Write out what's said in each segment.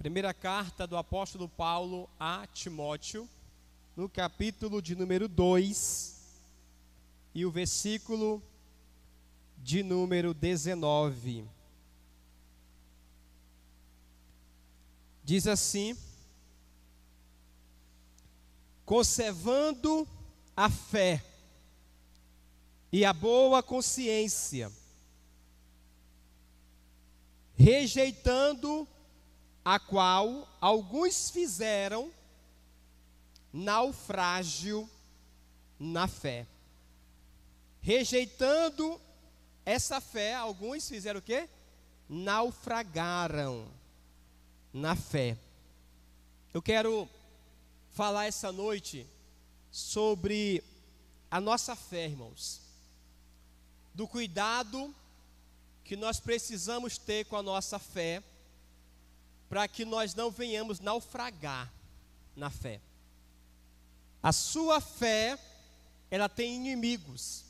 Primeira carta do apóstolo Paulo a Timóteo, no capítulo de número 2 e o versículo de número 19. Diz assim: conservando a fé e a boa consciência, rejeitando a qual alguns fizeram naufrágio na fé. Rejeitando essa fé, alguns fizeram o quê? Naufragaram na fé. Eu quero falar essa noite sobre a nossa fé, irmãos. Do cuidado que nós precisamos ter com a nossa fé, para que nós não venhamos naufragar na fé. A sua fé, ela tem inimigos.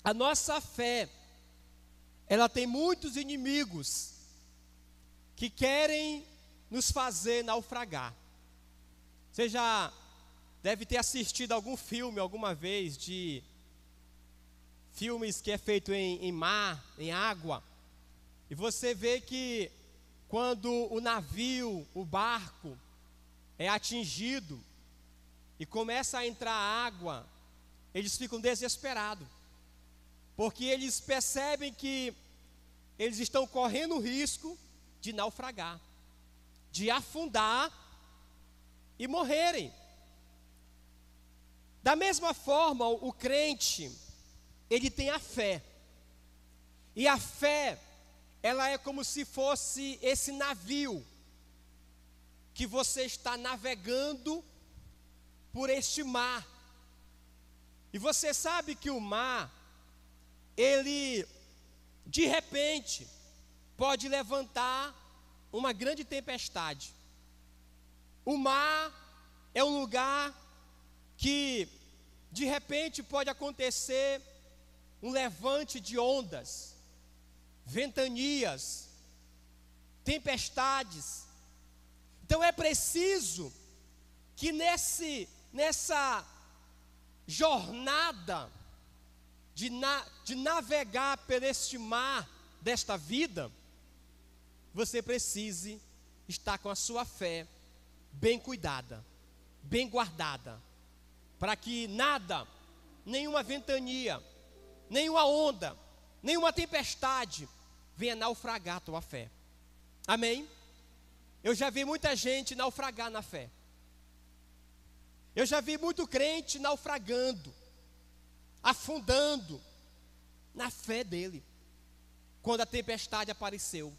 A nossa fé, ela tem muitos inimigos que querem nos fazer naufragar. Você já deve ter assistido algum filme alguma vez, de filmes que é feito em mar, em água, e você vê que quando o navio, o barco, é atingido e começa a entrar água, eles ficam desesperados, porque eles percebem que eles estão correndo o risco de naufragar, de afundar e morrerem. Da mesma forma, o crente, ele tem a fé, e a fé, ela é como se fosse esse navio que você está navegando por este mar. E você sabe que o mar, ele de repente pode levantar uma grande tempestade. O mar é um lugar que de repente pode acontecer um levante de ondas, ventanias, tempestades. Então é preciso que nessa jornada de navegar por este mar desta vida, você precise estar com a sua fé bem cuidada, bem guardada, para que nada, nenhuma ventania, nenhuma onda, nenhuma tempestade venha naufragar a tua fé. Amém? Eu já vi muita gente naufragar na fé. Eu já vi muito crente naufragando, afundando na fé dele, quando a tempestade apareceu.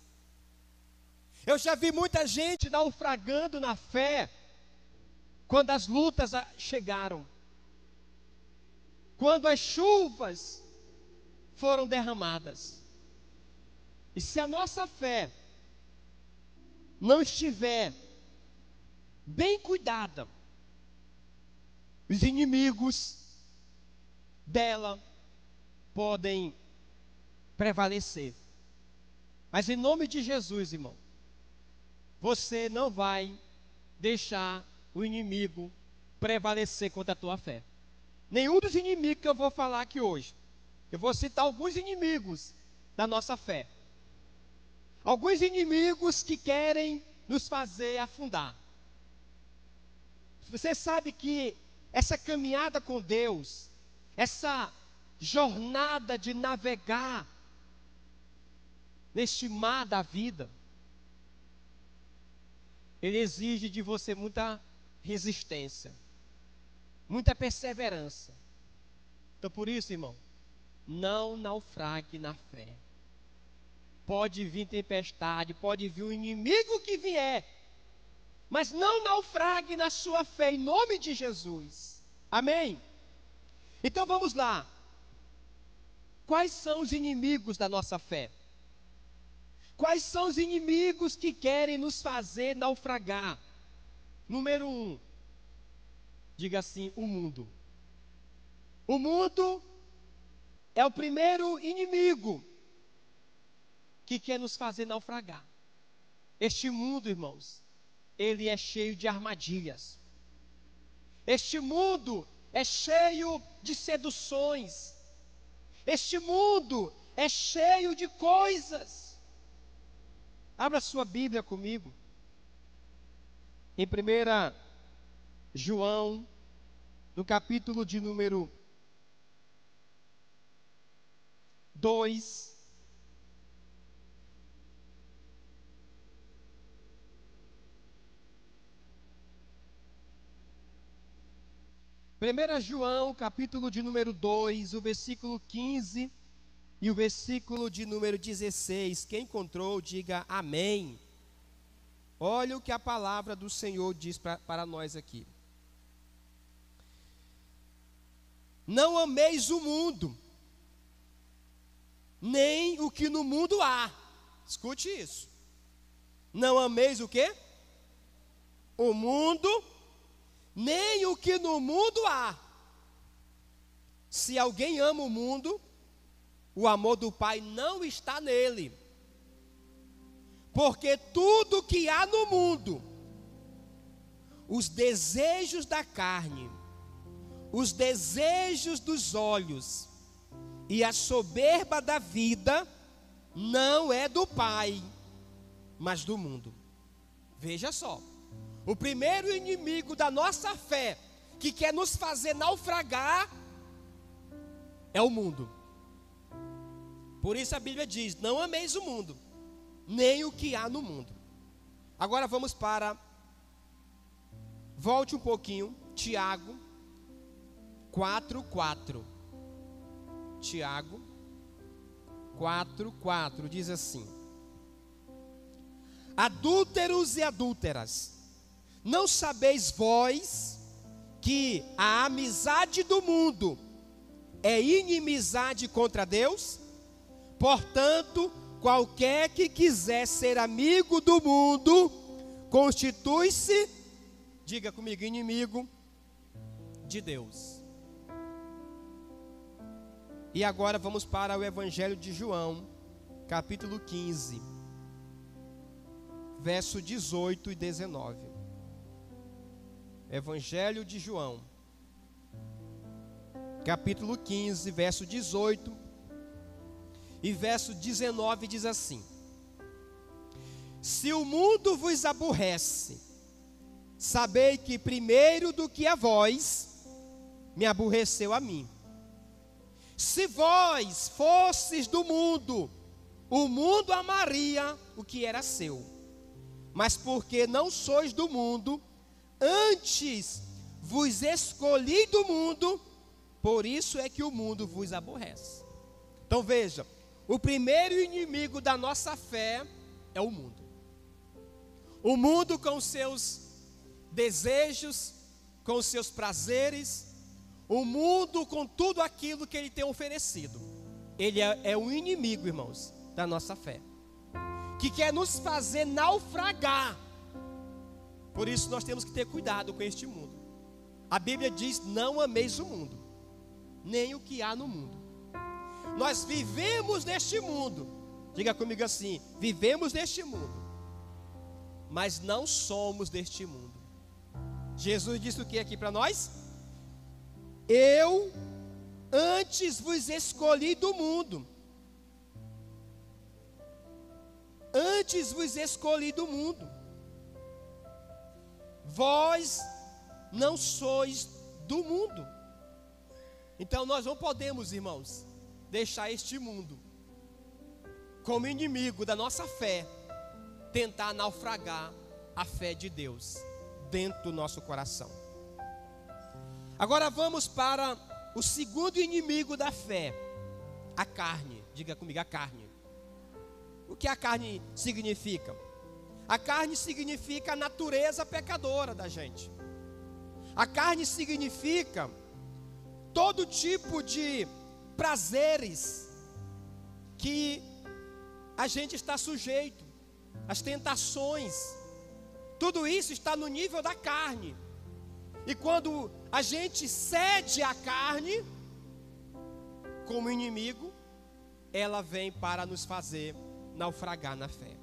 Eu já vi muita gente naufragando na fé, quando as lutas chegaram, quando as chuvas foram derramadas. E se a nossa fé não estiver bem cuidada, os inimigos dela podem prevalecer. Mas em nome de Jesus, irmão, você não vai deixar o inimigo prevalecer contra a tua fé. Nenhum dos inimigos que eu vou falar aqui hoje. Eu vou citar alguns inimigos da nossa fé. Alguns inimigos que querem nos fazer afundar. Você sabe que essa caminhada com Deus, essa jornada de navegar neste mar da vida, ele exige de você muita resistência, muita perseverança. Então por isso, irmão, não naufrague na fé. Pode vir tempestade, pode vir o inimigo que vier, mas não naufrague na sua fé, em nome de Jesus. Amém? Então vamos lá. Quais são os inimigos da nossa fé? Quais são os inimigos que querem nos fazer naufragar? Número 1, diga assim: o mundo. O mundo é o primeiro inimigo que quer nos fazer naufragar. Este mundo, irmãos, ele é cheio de armadilhas. Este mundo é cheio de seduções. Este mundo é cheio de coisas. Abra sua Bíblia comigo. Em 1 João, no capítulo de número 2. Primeira João, capítulo de número 2, o versículo 15 e o versículo de número 16. Quem encontrou, diga amém. Olha o que a palavra do Senhor diz para nós aqui. Não ameis o mundo, nem o que no mundo há. Escute isso. Não ameis o quê? O mundo, nem o que no mundo há. Se alguém ama o mundo, o amor do Pai não está nele. Porque tudo que há no mundo, os desejos da carne, os desejos dos olhos e a soberba da vida, não é do Pai, mas do mundo. Veja só, o primeiro inimigo da nossa fé, que quer nos fazer naufragar, é o mundo. Por isso a Bíblia diz: não ameis o mundo, nem o que há no mundo. Agora vamos volte um pouquinho, Tiago 4:4. Tiago 4:4 diz assim: adúlteros e adúlteras, não sabeis vós que a amizade do mundo é inimizade contra Deus? Portanto, qualquer que quiser ser amigo do mundo, constitui-se, diga comigo, inimigo de Deus. E agora vamos para o Evangelho de João, capítulo 15, verso 18 e 19. Evangelho de João, capítulo 15, verso 18 e verso 19 diz assim: se o mundo vos aborrece, sabei que primeiro do que a vós, me aborreceu a mim. Se vós fosses do mundo, o mundo amaria o que era seu. Mas porque não sois do mundo, antes vos escolhi do mundo, por isso é que o mundo vos aborrece. Então veja, o primeiro inimigo da nossa fé é o mundo. O mundo com os seus desejos, com os seus prazeres, o mundo com tudo aquilo que ele tem oferecido. Ele é o inimigo, irmãos, da nossa fé, que quer nos fazer naufragar. Por isso nós temos que ter cuidado com este mundo. A Bíblia diz: não ameis o mundo, nem o que há no mundo. Nós vivemos neste mundo. Diga comigo assim: vivemos neste mundo, mas não somos deste mundo. Jesus disse o que aqui para nós? Eu antes vos escolhi do mundo. Antes vos escolhi do mundo. Vós não sois do mundo. Então nós não podemos, irmãos, deixar este mundo como inimigo da nossa fé tentar naufragar a fé de Deus dentro do nosso coração. Agora vamos para o segundo inimigo da fé, a carne. Diga comigo, a carne. O que a carne significa? A carne significa a natureza pecadora da gente. A carne significa todo tipo de prazeres que a gente está sujeito, as tentações, tudo isso está no nível da carne. E quando a gente cede à carne como inimigo, ela vem para nos fazer naufragar na fé.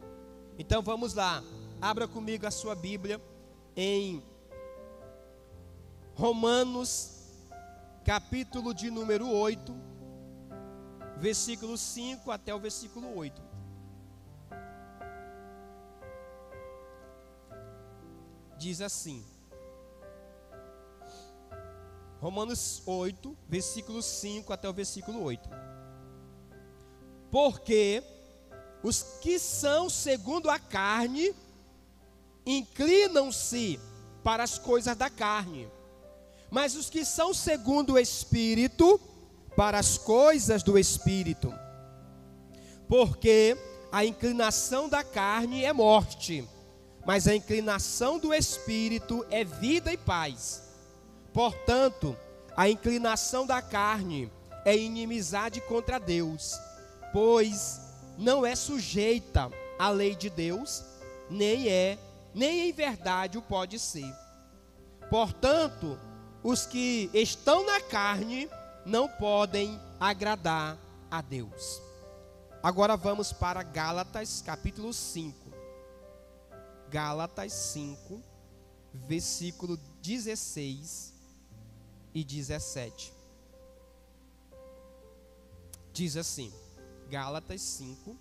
Então vamos lá, abra comigo a sua Bíblia em Romanos, capítulo de número 8, versículo 5 até o versículo 8. Diz assim, Romanos 8, versículo 5 até o versículo 8. Porque os que são segundo a carne inclinam-se para as coisas da carne, mas os que são segundo o Espírito, para as coisas do Espírito. Porque a inclinação da carne é morte, mas a inclinação do Espírito é vida e paz. Portanto, a inclinação da carne é inimizade contra Deus, pois não é sujeita à lei de Deus, nem em verdade o pode ser. Portanto, os que estão na carne não podem agradar a Deus. Agora vamos para Gálatas capítulo 5. Gálatas 5, versículo 16 e 17. Diz assim, Gálatas 5,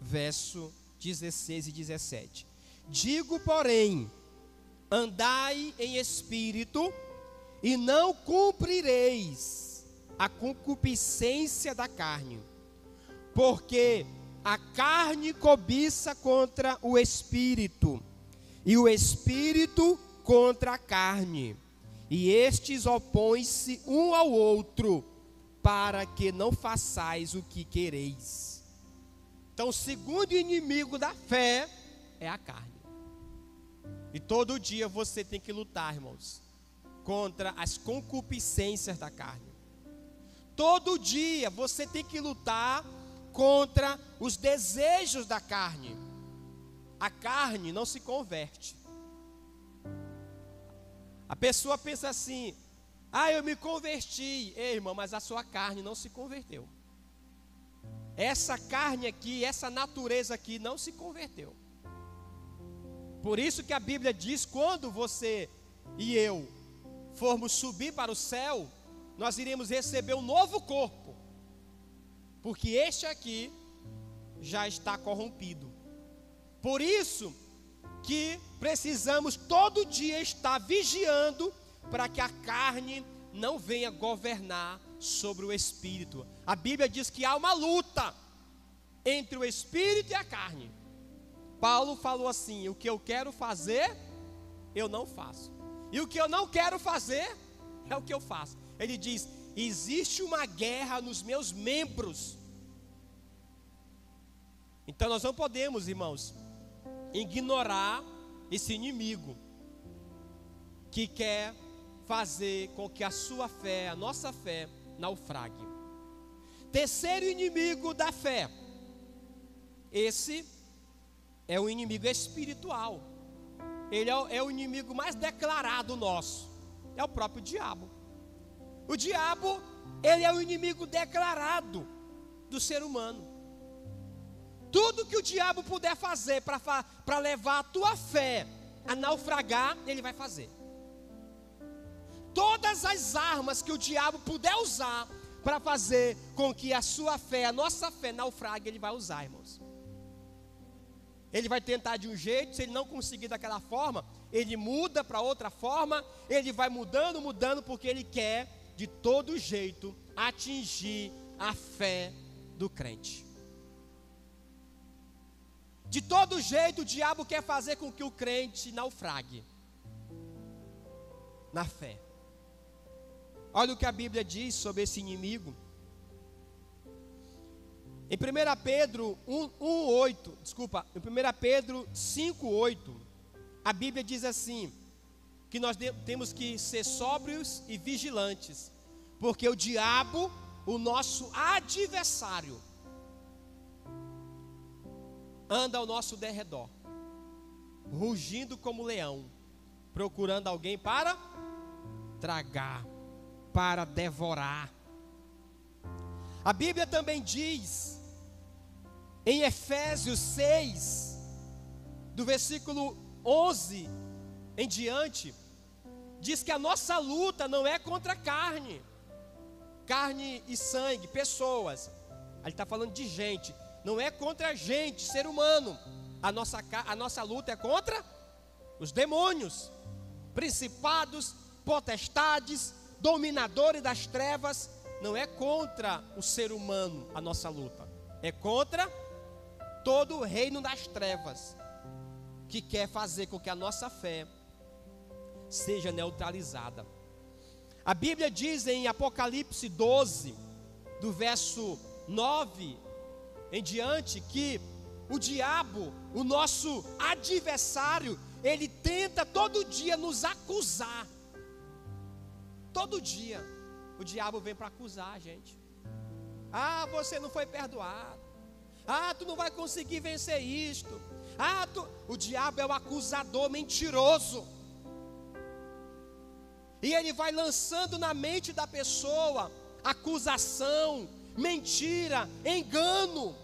verso 16 e 17. Digo, porém, andai em espírito, e não cumprireis a concupiscência da carne, porque a carne cobiça contra o espírito, e o espírito contra a carne, e estes opõem-se um ao outro, para que não façais o que quereis. Então, o segundo inimigo da fé é a carne. E todo dia você tem que lutar, irmãos, contra as concupiscências da carne. Todo dia você tem que lutar contra os desejos da carne. A carne não se converte. A pessoa pensa assim: eu me converti. Ei, irmão, mas a sua carne não se converteu. Essa carne aqui, essa natureza aqui não se converteu. Por isso que a Bíblia diz, quando você e eu formos subir para o céu, nós iremos receber um novo corpo, porque este aqui já está corrompido. Por isso que precisamos todo dia estar vigiando, para que a carne não venha governar sobre o espírito. A Bíblia diz que há uma luta entre o espírito e a carne. Paulo falou assim: o que eu quero fazer, eu não faço, e o que eu não quero fazer, é o que eu faço. Ele diz: existe uma guerra nos meus membros. Então nós não podemos, irmãos, ignorar esse inimigo que quer fazer com que a sua fé, a nossa fé, naufrague. Terceiro inimigo da fé, esse é o inimigo espiritual. Ele é o inimigo mais declarado nosso, é o próprio diabo. O diabo, ele é o inimigo declarado do ser humano. Tudo que o diabo puder fazer para levar a tua fé a naufragar, ele vai fazer. Todas as armas que o diabo puder usar para fazer com que a sua fé, a nossa fé naufrague, ele vai usar, irmãos. Ele vai tentar de um jeito, se ele não conseguir daquela forma, ele muda para outra forma, ele vai mudando, porque ele quer, de todo jeito, atingir a fé do crente. De todo jeito, o diabo quer fazer com que o crente naufrague na fé. Olha o que a Bíblia diz sobre esse inimigo. Em 1 Pedro 5:8, a Bíblia diz assim, que nós temos que ser sóbrios e vigilantes, porque o diabo, o nosso adversário, anda ao nosso derredor, rugindo como leão, procurando alguém para tragar, para devorar. A Bíblia também diz em Efésios 6, do versículo 11 em diante, diz que a nossa luta não é contra carne e sangue, pessoas. Ele está falando de gente, não é contra a gente, ser humano. A nossa luta é contra os demônios, principados, potestades, dominadores das trevas. Não é contra o ser humano a nossa luta, é contra todo o reino das trevas, que quer fazer com que a nossa fé seja neutralizada. A Bíblia diz em Apocalipse 12, do verso 9 em diante, que o diabo, o nosso adversário, ele tenta todo dia nos acusar. Todo dia o diabo vem para acusar a gente. Ah, você não foi perdoado. Ah, tu não vai conseguir vencer isto. Ah, o diabo é o acusador mentiroso. E ele vai lançando na mente da pessoa acusação, mentira, engano,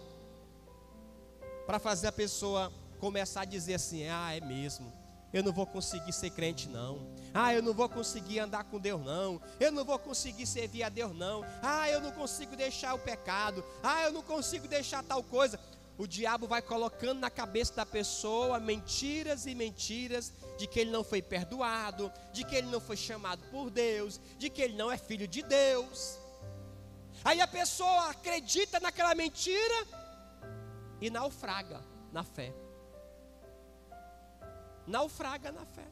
para fazer a pessoa começar a dizer assim: ah, é mesmo, eu não vou conseguir ser crente não. Ah, eu não vou conseguir andar com Deus não. Eu não vou conseguir servir a Deus não. Ah, eu não consigo deixar o pecado. Ah, eu não consigo deixar tal coisa. O diabo vai colocando na cabeça da pessoa mentiras e mentiras, de que ele não foi perdoado, de que ele não foi chamado por Deus, de que ele não é filho de Deus. Aí a pessoa acredita naquela mentira e naufraga na fé. Naufraga na fé.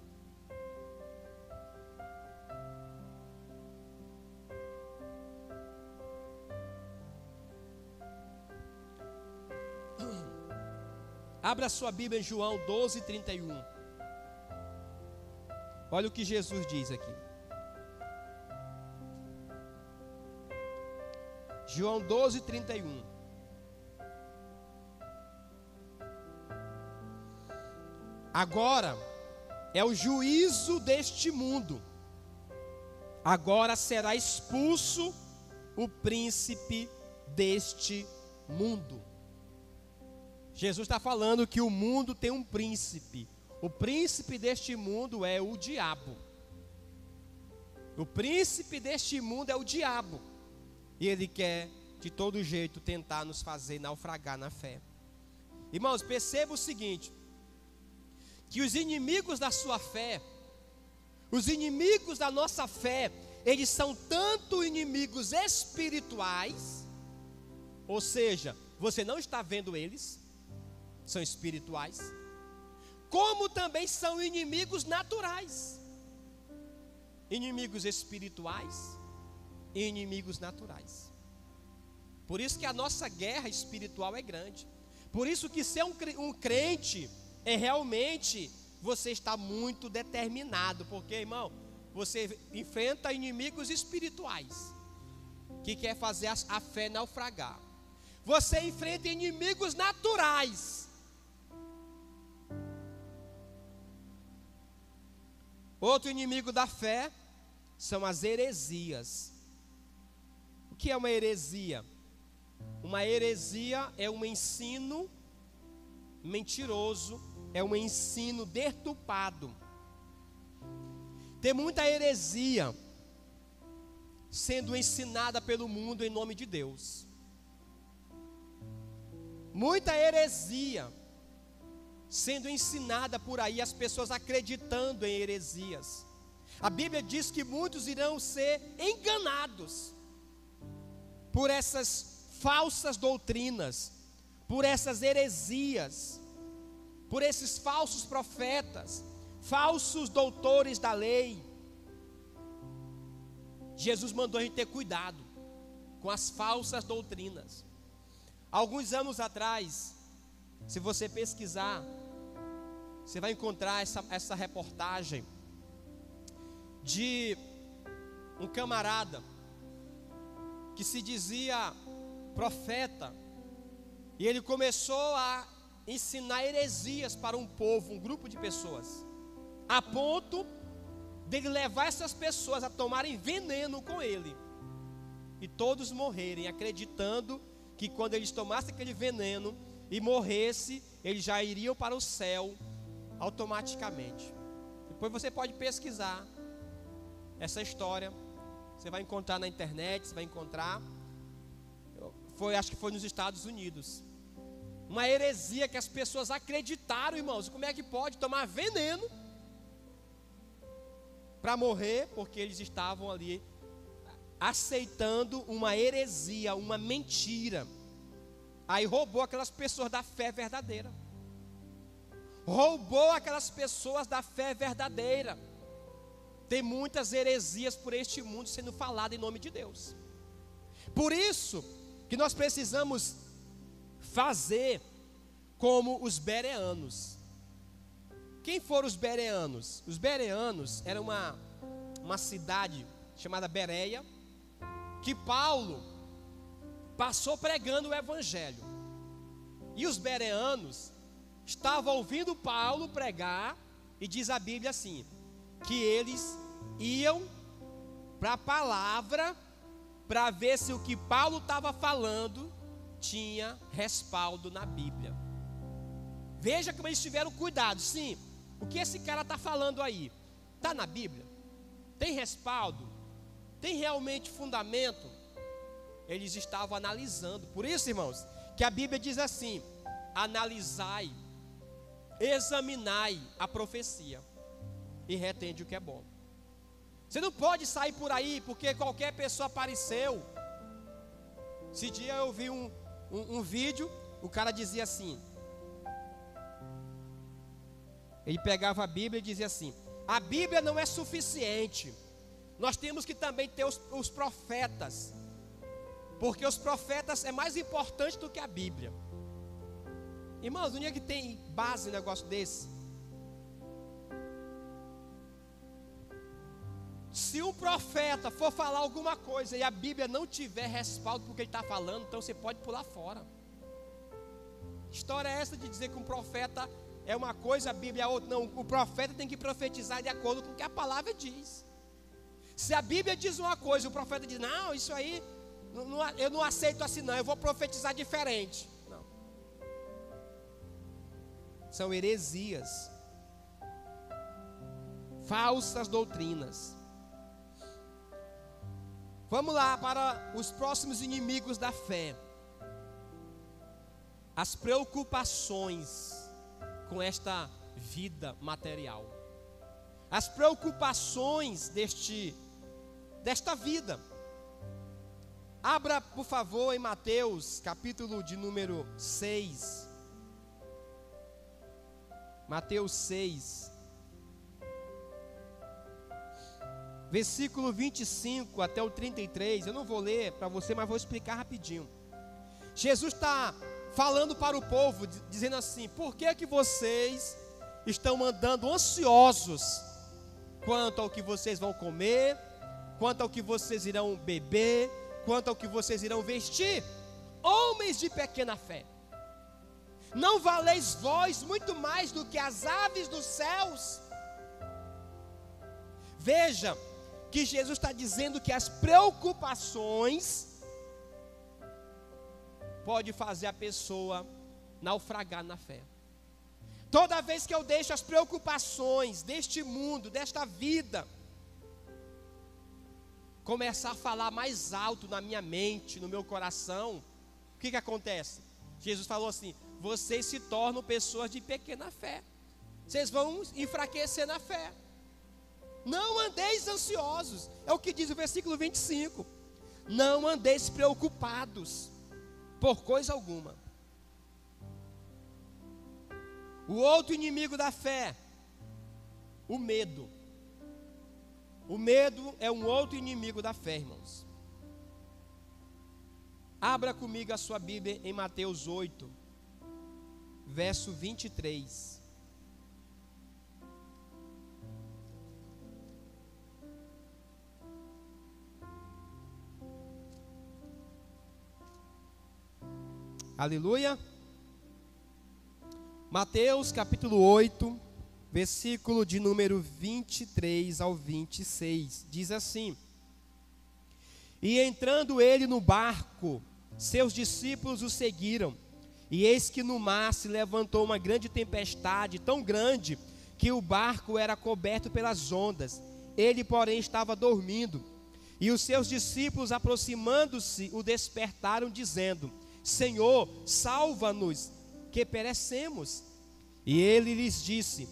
Abra sua Bíblia em João 12, 31. Olha o que Jesus diz aqui. João 12, 31. Agora é o juízo deste mundo. Agora será expulso o príncipe deste mundo. Jesus está falando que o mundo tem um príncipe. O príncipe deste mundo é o diabo. O príncipe deste mundo é o diabo. E ele quer, de todo jeito, tentar nos fazer naufragar na fé. Irmãos, perceba o seguinte: que os inimigos da sua fé, os inimigos da nossa fé, eles são tanto inimigos espirituais, ou seja, você não está vendo eles, são espirituais, como também são inimigos naturais, inimigos espirituais e inimigos naturais. Por isso que a nossa guerra espiritual é grande. Por isso que ser um crente é realmente, você está muito determinado, porque, irmão, você enfrenta inimigos espirituais que quer fazer a fé naufragar. Você enfrenta inimigos naturais. Outro inimigo da fé são as heresias. O que é uma heresia? Uma heresia é um ensino mentiroso, é um ensino deturpado. Tem muita heresia sendo ensinada pelo mundo em nome de Deus. Muita heresia sendo ensinada por aí, as pessoas acreditando em heresias. A Bíblia diz que muitos irão ser enganados por essas falsas doutrinas, por essas heresias, por esses falsos profetas, falsos doutores da lei. Jesus mandou a gente ter cuidado com as falsas doutrinas. Alguns anos atrás, se você pesquisar, você vai encontrar essa reportagem de um camarada que se dizia profeta, e ele começou a ensinar heresias para um povo, um grupo de pessoas, a ponto dele levar essas pessoas a tomarem veneno com ele, e todos morrerem acreditando que quando eles tomassem aquele veneno, e morresse, eles já iriam para o céu automaticamente. Depois você pode pesquisar essa história, você vai encontrar na internet, você vai encontrar. Acho que foi nos Estados Unidos. Uma heresia que as pessoas acreditaram, irmãos. Como é que pode tomar veneno para morrer? Porque eles estavam ali aceitando uma heresia, uma mentira. Aí roubou aquelas pessoas da fé verdadeira. Roubou aquelas pessoas da fé verdadeira. Tem muitas heresias por este mundo sendo faladas em nome de Deus. Por isso que nós precisamos fazer como os bereanos. Quem foram os bereanos? Os bereanos era uma cidade chamada Bereia, que Paulo passou pregando o evangelho. E os bereanos estavam ouvindo Paulo pregar, e diz a Bíblia assim, que eles iam para a palavra para ver se o que Paulo estava falando tinha respaldo na Bíblia. Veja como eles tiveram cuidado. Sim, o que esse cara está falando aí está na Bíblia? Tem respaldo? Tem realmente fundamento? Eles estavam analisando. Por isso, irmãos, que a Bíblia diz assim: analisai, examinai a profecia e retende o que é bom. Você não pode sair por aí porque qualquer pessoa apareceu. Esse dia eu vi um vídeo, o cara dizia assim, ele pegava a Bíblia e dizia assim: a Bíblia não é suficiente, nós temos que também ter os profetas, porque os profetas é mais importante do que a Bíblia. Irmãos, onde é que tem base um negócio desse? Se um profeta for falar alguma coisa e a Bíblia não tiver respaldo porque ele está falando, então você pode pular fora. História é essa de dizer que um profeta é uma coisa, a Bíblia é outra? Não, o profeta tem que profetizar de acordo com o que a palavra diz. Se a Bíblia diz uma coisa, o profeta diz: não, isso aí, eu não aceito assim não, eu vou profetizar diferente. Não. São heresias, falsas doutrinas. Vamos lá para os próximos inimigos da fé. As preocupações com esta vida material. As preocupações desta vida. Abra, por favor, em Mateus, capítulo de número 6. Mateus 6. Versículo 25 até o 33, eu não vou ler para você, mas vou explicar rapidinho. Jesus está falando para o povo, dizendo assim: por que que vocês estão andando ansiosos quanto ao que vocês vão comer, quanto ao que vocês irão beber, quanto ao que vocês irão vestir? Homens de pequena fé, não valeis vós muito mais do que as aves dos céus? Veja que Jesus está dizendo que as preocupações pode fazer a pessoa naufragar na fé. Toda vez que eu deixo as preocupações deste mundo, desta vida, começar a falar mais alto na minha mente, no meu coração, o que acontece? Jesus falou assim: vocês se tornam pessoas de pequena fé, vocês vão enfraquecer na fé. Não andeis ansiosos, é o que diz o versículo 25. Não andeis preocupados por coisa alguma. O outro inimigo da fé, o medo. O medo é um outro inimigo da fé, irmãos. Abra comigo a sua Bíblia em Mateus 8, verso 23. Aleluia. Mateus capítulo 8, versículo de número 23 ao 26, diz assim: e entrando ele no barco, seus discípulos o seguiram, E eis que no mar se levantou uma grande tempestade, tão grande, que o barco era coberto pelas ondas. Ele, porém, estava dormindo. E os seus discípulos, aproximando-se, o despertaram, dizendo: Senhor, salva-nos, que perecemos. E ele lhes disse: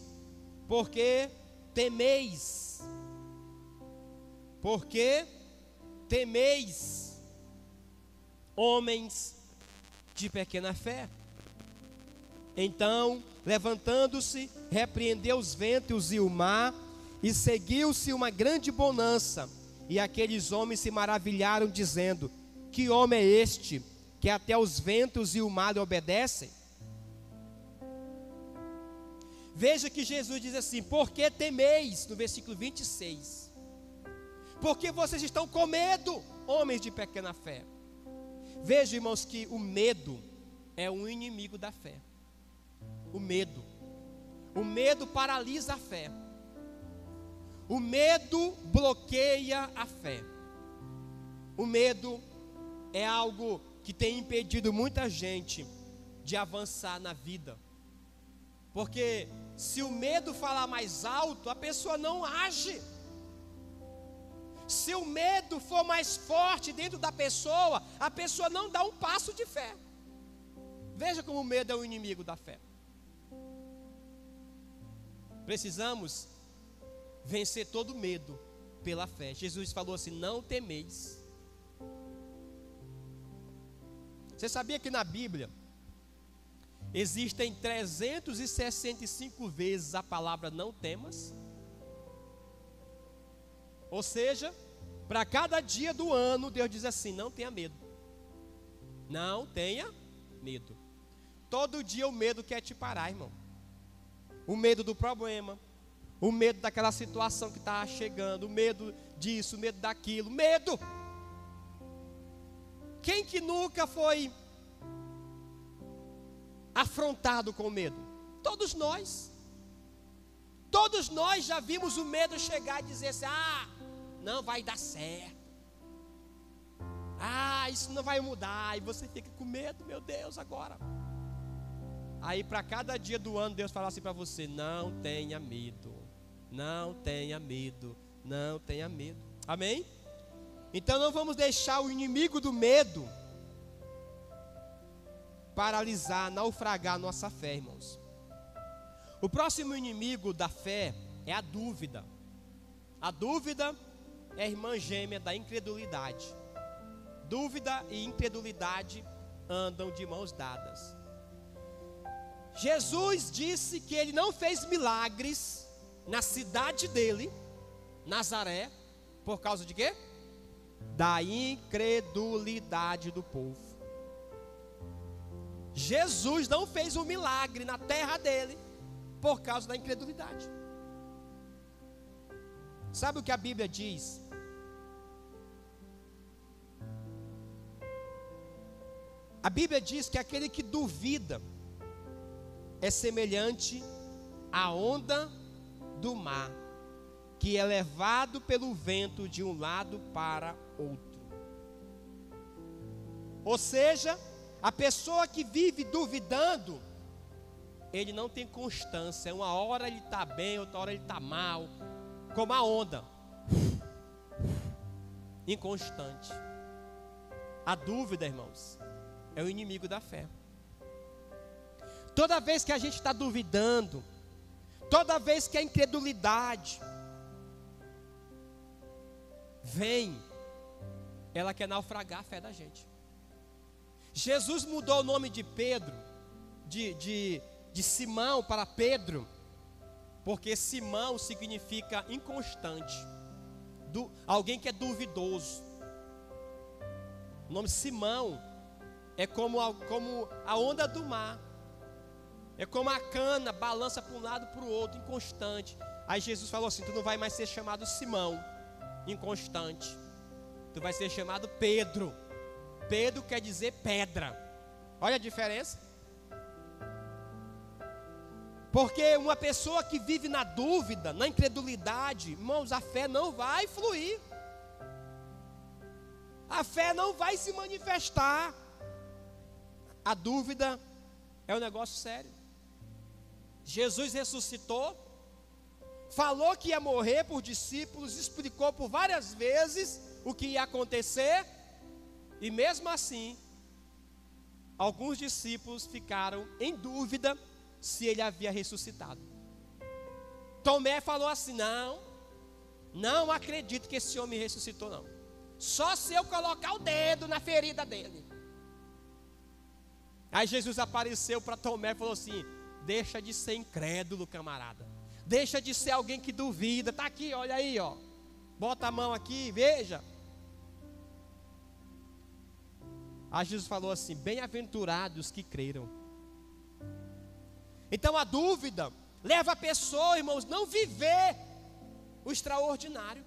Por que temeis? Por que temeis, homens de pequena fé? Então, levantando-se, repreendeu os ventos e o mar, e seguiu-se uma grande bonança. E aqueles homens se maravilharam, dizendo: Que homem é este, que até os ventos e o mar lhe obedecem? Veja que Jesus diz assim: Por que temeis? No versículo 26. Porque vocês estão com medo, homens de pequena fé. Veja, irmãos, que o medo é um inimigo da fé. O medo paralisa a fé. O medo bloqueia a fé. O medo é algo que tem impedido muita gente de avançar na vida. Porque se o medo falar mais alto, a pessoa não age. Se o medo for mais forte dentro da pessoa, a pessoa não dá um passo de fé. Veja como o medo é o inimigo da fé. Precisamos vencer todo medo pela fé. Jesus falou assim: não temeis. Você sabia que na Bíblia existem 365 vezes a palavra não temas? Ou seja, para cada dia do ano, Deus diz assim: não tenha medo. Não tenha medo. Todo dia o medo quer te parar, irmão. O medo do problema, o medo daquela situação que está chegando, o medo disso, o medo daquilo, medo. Quem que nunca foi afrontado com medo? Todos nós. Todos nós já vimos o medo chegar e dizer assim: ah, não vai dar certo. Ah, isso não vai mudar. E você fica com medo, meu Deus, agora. Aí para cada dia do ano Deus fala assim para você: não tenha medo. Não tenha medo. Não tenha medo. Amém? Então não vamos deixar o inimigo do medo paralisar, naufragar nossa fé, irmãos. O próximo inimigo da fé é a dúvida. A dúvida é a irmã gêmea da incredulidade. Dúvida e incredulidade andam de mãos dadas. Jesus disse que ele não fez milagres na cidade dele, Nazaré, por causa de quê? Da incredulidade do povo. Jesus não fez um milagre na terra dele por causa da incredulidade. Sabe o que a Bíblia diz? A Bíblia diz que aquele que duvida é semelhante à onda do mar, que é levado pelo vento de um lado para outro. Ou seja, a pessoa que vive duvidando, ele não tem constância. Uma hora ele está bem, outra hora ele está mal, como a onda, inconstante. A dúvida, irmãos, é o inimigo da fé. Toda vez que a gente está duvidando, toda vez que a incredulidade vem, ela quer naufragar a fé da gente. Jesus mudou o nome de Pedro, de Simão para Pedro, porque Simão significa inconstante, alguém que é duvidoso. O nome Simão é como a onda do mar, é como a cana, balança para um lado e para o outro, inconstante. Aí Jesus falou assim: tu não vai mais ser chamado Simão, inconstante, tu vai ser chamado Pedro. Pedro quer dizer pedra. Olha a diferença. Porque uma pessoa que vive na dúvida, na incredulidade, irmãos, a fé não vai fluir. A fé não vai se manifestar. A dúvida É um negócio sério. Jesus ressuscitou, falou que ia morrer por discípulos, explicou por várias vezes o que ia acontecer, e mesmo assim, alguns discípulos ficaram em dúvida se ele havia ressuscitado. Tomé falou assim: não acredito que esse homem ressuscitou não. Só se eu colocar o dedo na ferida dele. Aí Jesus apareceu para Tomé e falou assim: deixa de ser incrédulo, camarada. Deixa de ser alguém que duvida. Está aqui, olha aí, ó. Bota a mão aqui, veja. Aí Jesus falou assim: bem-aventurados que creram. Então a dúvida leva a pessoa, irmãos, não viver o extraordinário.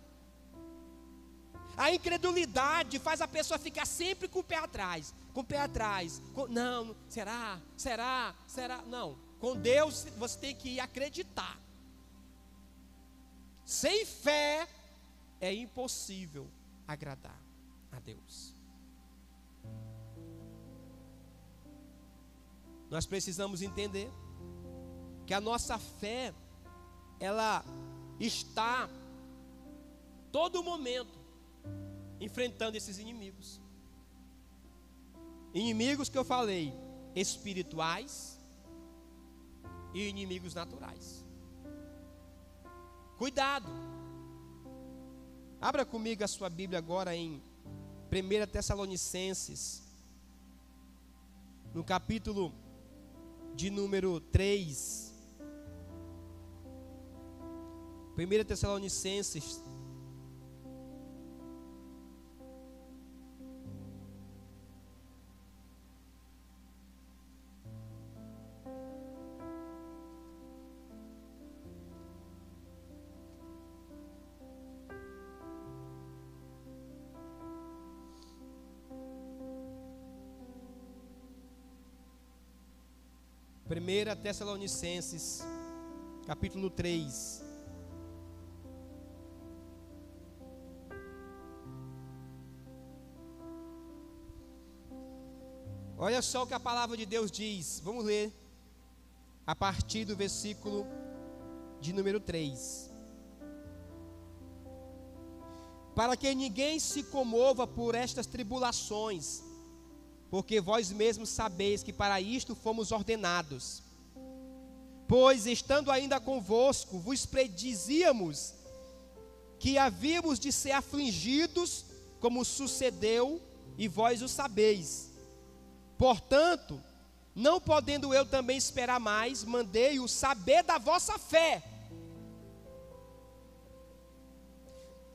A incredulidade faz a pessoa ficar sempre com o pé atrás. Não, será? Não, com Deus você tem que acreditar. Sem fé é impossível agradar a Deus. Nós precisamos entender que a nossa fé, ela está todo momento enfrentando esses inimigos. Inimigos que eu falei, espirituais e inimigos naturais. Cuidado. Abra comigo a sua Bíblia agora em 1 Tessalonicenses, no capítulo de número 3. 1 Tessalonicenses, capítulo 3. Olha só o que a palavra de Deus diz. Vamos ler a partir do versículo de número 3. Para que ninguém se comova por estas tribulações, porque vós mesmos sabeis que para isto fomos ordenados. Pois, estando ainda convosco, vos predizíamos que havíamos de ser afligidos, como sucedeu, e vós o sabeis. Portanto, não podendo eu também esperar mais, mandei-o saber da vossa fé,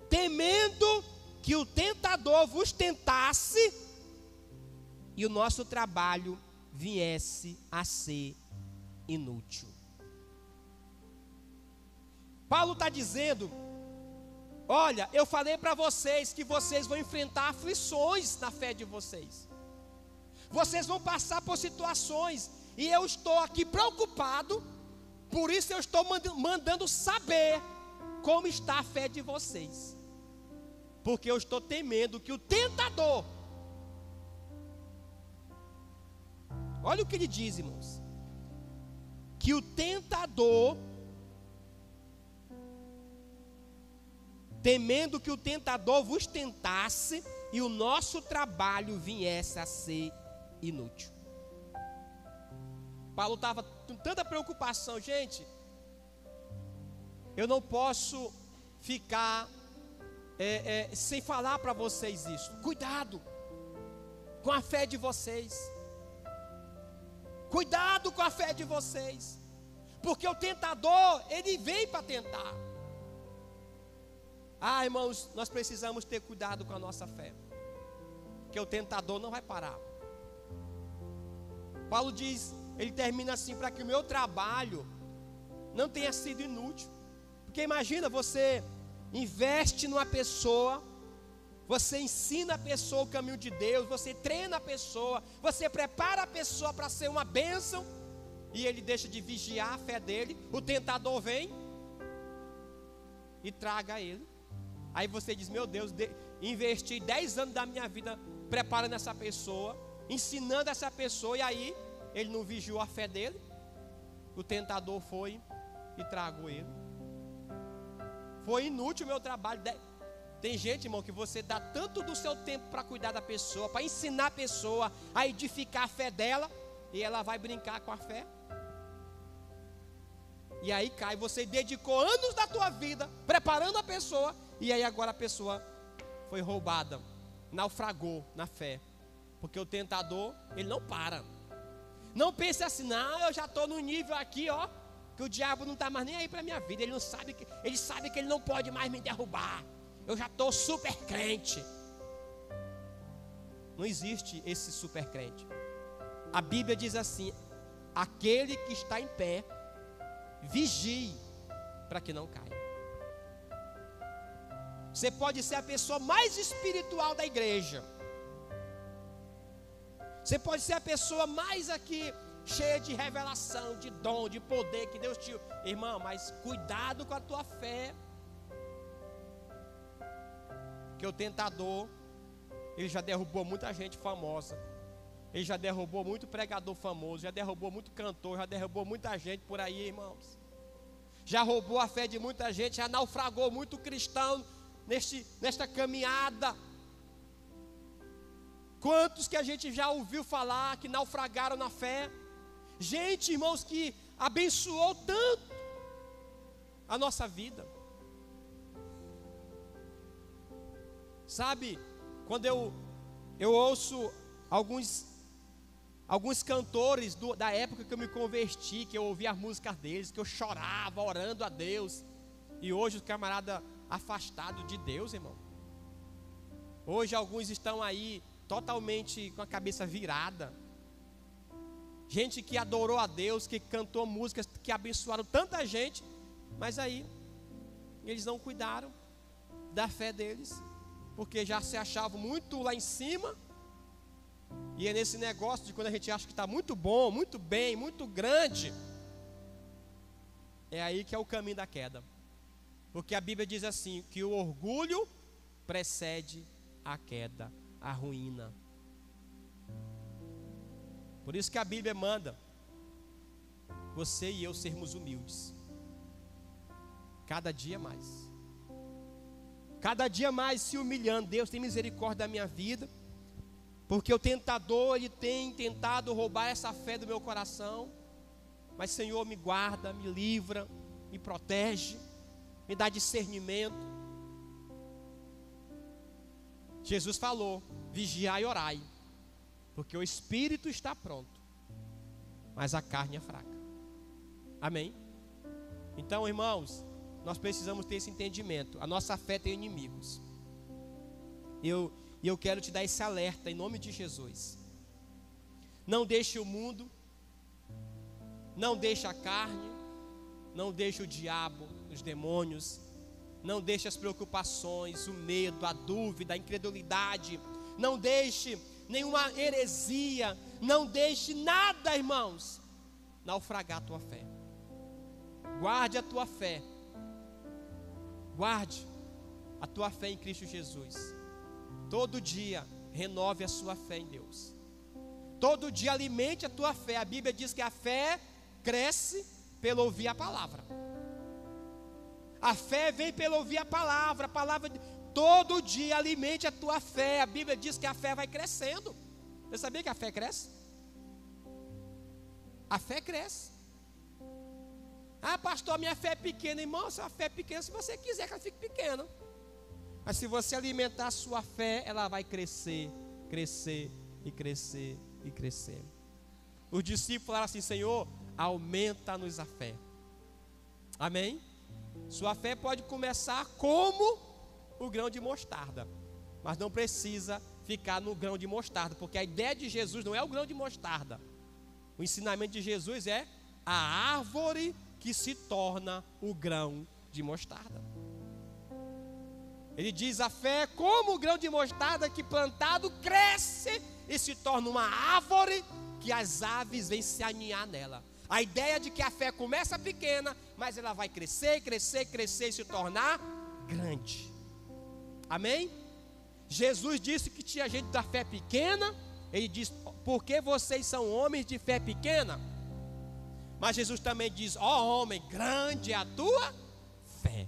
temendo que o tentador vos tentasse e o nosso trabalho viesse a ser inútil. Paulo está dizendo: olha, eu falei para vocês que vocês vão enfrentar aflições na fé de vocês. Vocês vão passar por situações, e eu estou aqui preocupado, por isso eu estou mandando saber como está a fé de vocês. Porque eu estou temendo que o tentador, olha o que ele diz, irmãos, que o tentador, temendo que o tentador vos tentasse e o nosso trabalho viesse a ser inútil. Paulo estava com tanta preocupação. Gente, eu não posso ficar sem falar para vocês isso. Cuidado com a fé de vocês. Cuidado com a fé de vocês, porque o tentador, ele vem para tentar. Irmãos, nós precisamos ter cuidado com a nossa fé, porque o tentador não vai parar. Paulo diz, ele termina assim: para que o meu trabalho não tenha sido inútil. Porque imagina, você investe numa pessoa, você ensina a pessoa o caminho de Deus, você treina a pessoa, você prepara a pessoa para ser uma bênção, e ele deixa de vigiar a fé dele. O tentador vem e traga ele. Aí você diz: meu Deus, investi 10 anos da minha vida preparando essa pessoa, ensinando essa pessoa, e aí ele não vigiou a fé dele. O tentador foi e tragou ele. Foi inútil o meu trabalho. Tem gente, irmão, que você dá tanto do seu tempo para cuidar da pessoa, para ensinar a pessoa a edificar a fé dela, e ela vai brincar com a fé. E aí cai, você dedicou anos da tua vida preparando a pessoa, e aí agora a pessoa foi roubada, naufragou na fé. Porque o tentador, ele não para. Não pense assim, não, eu já estou no nível aqui, ó, que o diabo não está mais nem aí para a minha vida. Ele sabe que ele não pode mais me derrubar. Eu já estou super crente. Não existe esse super crente. A Bíblia diz assim: aquele que está em pé, vigie para que não caia. Você pode ser a pessoa mais espiritual da igreja. Você pode ser a pessoa mais aqui, cheia de revelação, de dom, de poder que Deus te... Irmão, mas cuidado com a tua fé. Que o tentador, ele já derrubou muita gente famosa. Ele já derrubou muito pregador famoso, já derrubou muito cantor, já derrubou muita gente por aí, irmãos. Já roubou a fé de muita gente, já naufragou muito cristão nesta caminhada. Quantos que a gente já ouviu falar que naufragaram na fé? Gente, irmãos, que abençoou tanto a nossa vida. Sabe, quando eu ouço alguns cantores da época que eu me converti, que eu ouvia as músicas deles, que eu chorava orando a Deus, e hoje os camaradas afastados de Deus, irmão. Hoje alguns estão aí totalmente com a cabeça virada. Gente que adorou a Deus, que cantou músicas que abençoaram tanta gente, mas aí eles não cuidaram da fé deles, porque já se achavam muito lá em cima. E é nesse negócio de quando a gente acha que está muito bom, muito bem, muito grande, é aí que é o caminho da queda. Porque a Bíblia diz assim, que o orgulho precede a queda, a ruína. Por isso que a Bíblia manda você e eu sermos humildes, cada dia mais. Cada dia mais se humilhando. Deus tem misericórdia da minha vida, porque o tentador, ele tem tentado roubar essa fé do meu coração. Mas Senhor, me guarda, me livra, me protege, me dá discernimento. Jesus falou: vigiai e orai, porque o espírito está pronto, mas a carne é fraca. Amém? Então, irmãos, nós precisamos ter esse entendimento. A nossa fé tem inimigos. E eu quero te dar esse alerta em nome de Jesus. Não deixe o mundo, não deixe a carne, não deixe o diabo, os demônios, não deixe as preocupações, o medo, a dúvida, a incredulidade, não deixe nenhuma heresia, não deixe nada, irmãos, naufragar a tua fé. Guarde a tua fé. Guarde a tua fé em Cristo Jesus. Todo dia renove a sua fé em Deus. Todo dia alimente a tua fé. A Bíblia diz que a fé cresce pelo ouvir a palavra. A fé vem pelo ouvir a palavra. Todo dia alimente a tua fé. A Bíblia diz que a fé vai crescendo. Você sabia que a fé cresce? A fé cresce. Ah, pastor, minha fé é pequena. Irmão, sua fé é pequena se você quiser que ela fique pequena. Mas se você alimentar a sua fé, ela vai crescer, crescer e crescer e crescer. Os discípulos falaram assim: Senhor, aumenta-nos a fé. Amém? Sua fé pode começar como o grão de mostarda, mas não precisa ficar no grão de mostarda, porque a ideia de Jesus não é o grão de mostarda. O ensinamento de Jesus é a árvore que se torna o grão de mostarda. Ele diz: a fé é como o grão de mostarda que plantado cresce e se torna uma árvore que as aves vêm se aninhar nela. A ideia de que a fé começa pequena, mas ela vai crescer, crescer, crescer e se tornar grande. Amém? Jesus disse que tinha gente da fé pequena. Ele disse: porque vocês são homens de fé pequena. Mas Jesus também diz: ó homem, grande é a tua fé.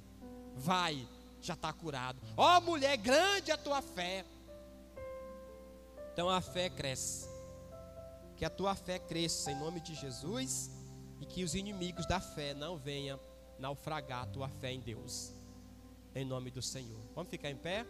Vai, já está curado. Ó mulher, grande é a tua fé. Então a fé cresce. Que a tua fé cresça em nome de Jesus. E que os inimigos da fé não venham naufragar a tua fé em Deus. Em nome do Senhor. Vamos ficar em pé?